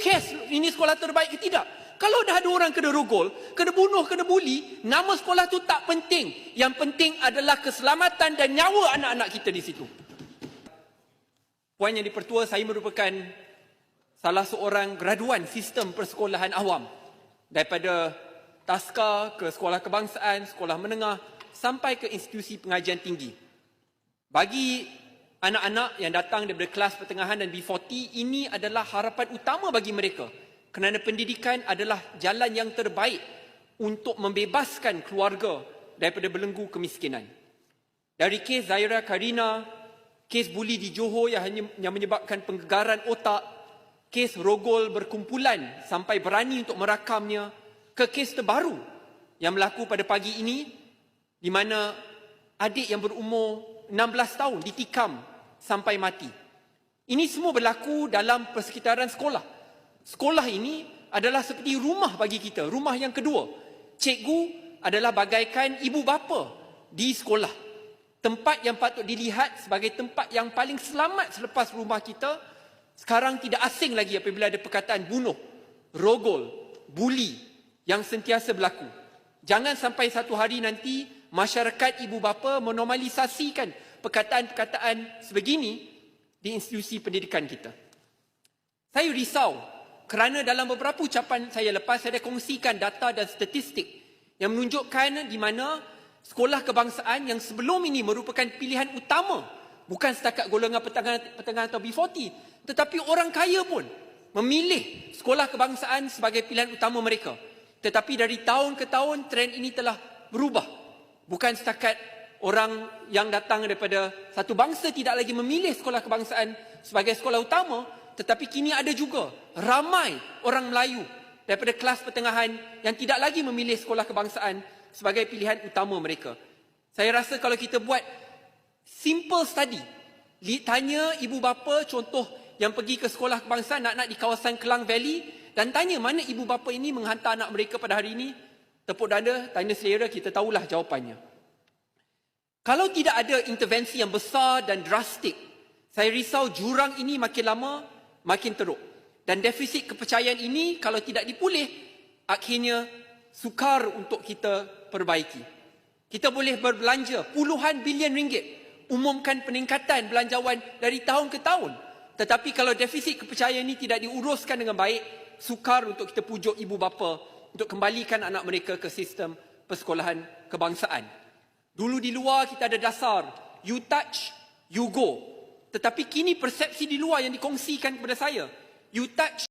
cares ini sekolah terbaik ke tidak. Kalau dah ada orang kena rogol, kena bunuh, kena buli, nama sekolah tu tak penting. Yang penting adalah keselamatan dan nyawa anak-anak kita di situ. Puan Yang di-Pertua, saya merupakan salah seorang graduan sistem persekolahan awam. Daripada taska ke sekolah kebangsaan, sekolah menengah, sampai ke institusi pengajian tinggi. Bagi anak-anak yang datang daripada kelas pertengahan dan B40, ini adalah harapan utama bagi mereka. Kerana pendidikan adalah jalan yang terbaik untuk membebaskan keluarga daripada belenggu kemiskinan. Dari kes Zaira Karina, kes buli di Johor yang menyebabkan penggegaran otak, kes rogol berkumpulan sampai berani untuk merakamnya, ke kes terbaru yang berlaku pada pagi ini, di mana adik yang berumur 16 tahun ditikam sampai mati. Ini semua berlaku dalam persekitaran sekolah. Sekolah ini adalah seperti rumah bagi kita, rumah yang kedua. Cikgu adalah bagaikan ibu bapa di sekolah. Tempat yang patut dilihat sebagai tempat yang paling selamat selepas rumah kita, sekarang tidak asing lagi apabila ada perkataan bunuh, rogol, buli yang sentiasa berlaku. Jangan sampai satu hari nanti masyarakat ibu bapa menormalisasikan perkataan-perkataan sebegini di institusi pendidikan kita. Saya risau kerana dalam beberapa ucapan saya lepas, saya dah kongsikan data dan statistik yang menunjukkan di mana sekolah kebangsaan yang sebelum ini merupakan pilihan utama, bukan setakat golongan pertengahan atau B40, tetapi orang kaya pun memilih sekolah kebangsaan sebagai pilihan utama mereka. Tetapi dari tahun ke tahun, trend ini telah berubah. Bukan setakat orang yang datang daripada satu bangsa tidak lagi memilih sekolah kebangsaan sebagai sekolah utama, tetapi kini ada juga ramai orang Melayu daripada kelas pertengahan yang tidak lagi memilih sekolah kebangsaan sebagai pilihan utama mereka. Saya rasa kalau kita buat simple study, tanya ibu bapa contoh yang pergi ke sekolah kebangsaan, anak-anak di kawasan Klang Valley, dan tanya mana ibu bapa ini menghantar anak mereka pada hari ini, tepuk dada, tanya selera, kita tahulah jawapannya. Kalau tidak ada intervensi yang besar dan drastik, saya risau jurang ini makin lama makin teruk. Dan defisit kepercayaan ini kalau tidak dipulih, akhirnya sukar untuk kita perbaiki. Kita boleh berbelanja puluhan bilion ringgit, umumkan peningkatan belanjawan dari tahun ke tahun. Tetapi kalau defisit kepercayaan ini tidak diuruskan dengan baik, sukar untuk kita pujuk ibu bapa untuk kembalikan anak mereka ke sistem persekolahan kebangsaan. Dulu di luar kita ada dasar, you touch, you go. Tetapi kini persepsi di luar yang dikongsikan kepada saya, you touch,